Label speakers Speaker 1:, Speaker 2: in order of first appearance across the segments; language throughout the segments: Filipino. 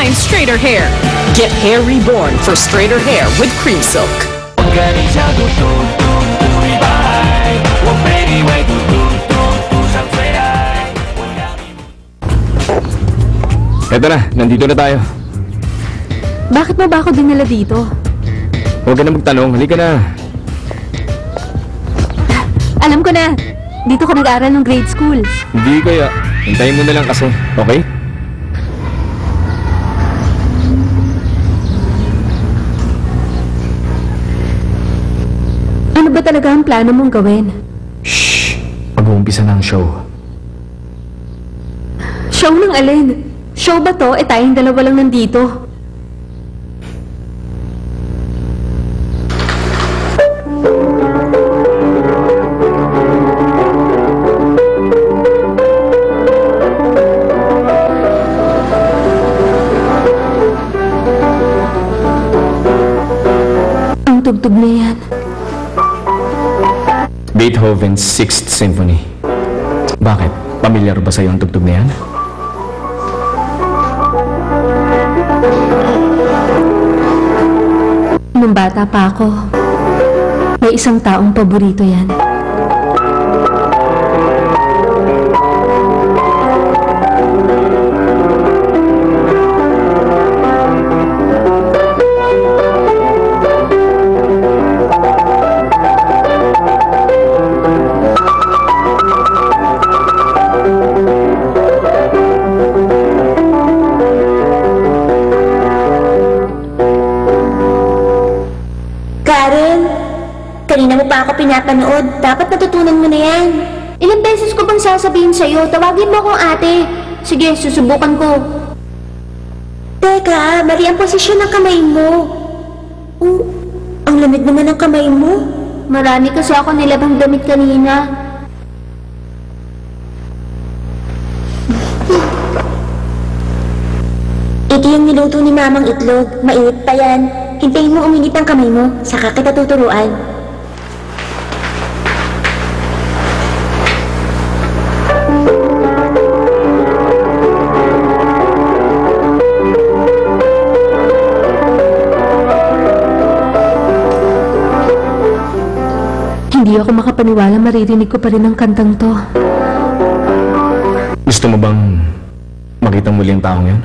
Speaker 1: shine straighter hair. Get hair reborn for straighter hair with Cream Silk.
Speaker 2: Eto na, nandito na tayo.
Speaker 3: Bakit mo ba ako dinala dito?
Speaker 2: Huwag ka na magtanong, halika na.
Speaker 3: Alam ko na, dito ka nag-aaral ng grade school.
Speaker 2: Hindi kaya, hintayin mo na lang kasi, okay?
Speaker 3: Ano ba talaga ang plano mong gawin?
Speaker 2: Shhh! Mag-uumpisa na ang show.
Speaker 3: Show ng alin? Show ba to? Tayong dalawa lang nandito. Ang tugtog na yan.
Speaker 2: Beethoven's 6th Symphony. Bakit? Pamilyar ba sa'yo ang tugtog na yan?
Speaker 3: Nung bata pa ako, may isang taong paborito yan.
Speaker 4: Kanina mo pa ako pinapanood. Dapat natutunan mo na yan. Ilang beses ko bang sasabihin sa'yo, tawagin mo akong ate. Sige, susubukan ko. Teka, mali ang posisyon ng kamay mo. Oh, ang lamig naman ng kamay mo. Marami kasi ako nilabang damit kanina. Ito yung niluto ni Mamang itlog. Mainit pa yan. Hintayin mo uminit ang kamay mo, saka kita tuturuan.
Speaker 3: Hindi ako makapaniwala maririnig ko pa rin ang kantang to.
Speaker 2: Gusto mo bang makita muli ang taong yun?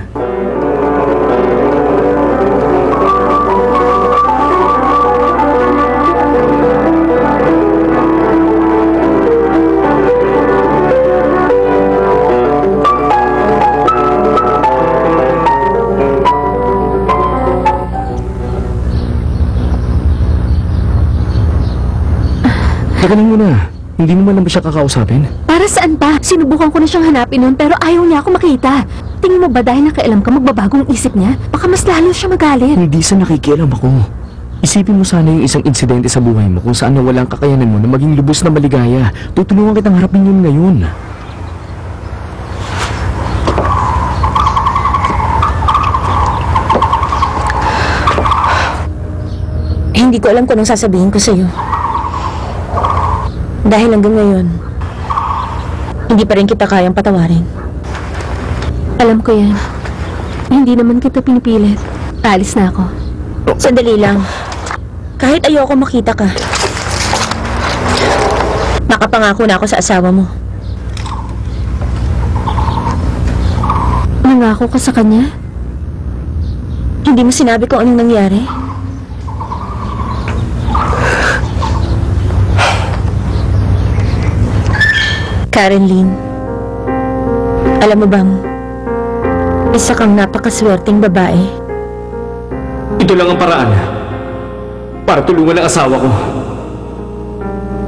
Speaker 2: Teka lang muna, hindi mo man lang ba siya kakausapin?
Speaker 3: Para saan pa? Sinubukan ko na siyang hanapin noon pero ayaw niya ako makita. Tingin mo ba dahil nakailam ka magbabagong isip niya? Baka mas lalo siya magalit.
Speaker 2: Hindi sa nakikialam ako. Isipin mo sana yung isang insidente sa buhay mo kung saan nawala ang kakayanan mo na maging lubos na maligaya. Tutulungan kitang harapin yun ngayon.
Speaker 4: Hindi ko alam kung anong sasabihin ko sa'yo. Dahil hanggang ngayon, hindi pa rin kita kayang patawarin.
Speaker 3: Alam ko yan. Hindi naman kita pinipilit. Alis na ako.
Speaker 4: Sandali lang. Kahit ayoko makita ka, nakapangako na ako sa asawa mo.
Speaker 3: Nangako ka sa kanya?
Speaker 4: Hindi mo sinabi kung anong nangyari? Karen Lynn, alam mo bang, isa kang napakaswerteng babae.
Speaker 2: Ito lang ang paraan para tulungan ang asawa ko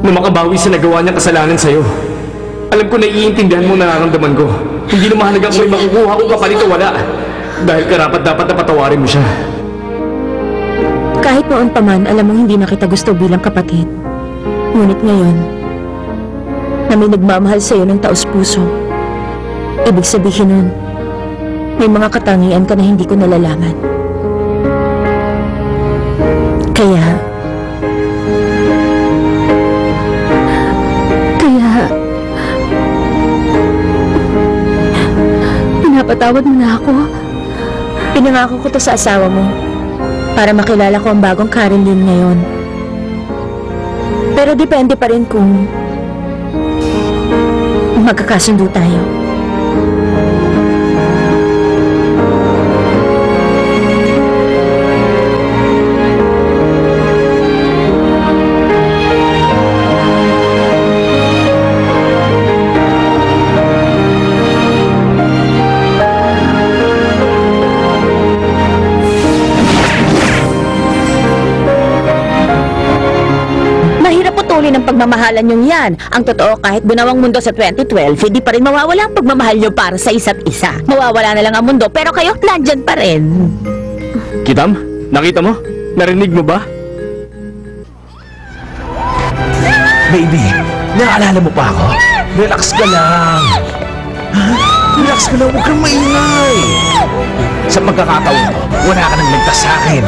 Speaker 2: na makabawi sa nagawa niyang kasalanan sa'yo. Alam ko na iintindihan mo nararamdaman ko. Hindi na mahalaga kung may makukuha o kapalit o wala. Dahil karapat dapat na patawarin mo siya.
Speaker 4: Kahit noon pa man, alam mong hindi na kita gusto bilang kapatid. Ngunit ngayon, na may nagmamahal sa'yo ng taos-puso, ibig sabihin nun, may mga katangian ka na hindi ko nalalaman. Kaya, pinapatawad mo na ako. Pinangako ko to sa asawa mo para makilala ko ang bagong Karen Lynn ngayon. Pero depende pa rin kung magkakasundo tayo. Ng pagmamahalan nyo yan. Ang totoo, kahit bunawang mundo sa 2012, hindi pa rin mawawala ang pagmamahal nyo para sa isa't isa. Mawawala na lang ang mundo, pero kayo nandyan pa rin.
Speaker 2: Kitam, nakita mo? Narinig mo ba?
Speaker 5: Baby, naalala mo pa ako? Relax ka lang. Relax ka lang, huwag kang maingay. Sa pagkakataon mo, wala ka nang ligtas sa akin.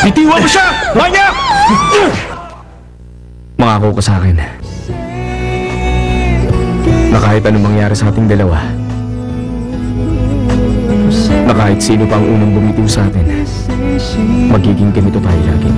Speaker 2: Bitiwan mo siya! Manyak! Mangako ka sa akin na kahit anong mangyari sa ating dalawa, na kahit sino pa ang unang bumitiw sa atin, magiging ganito tayo lagi.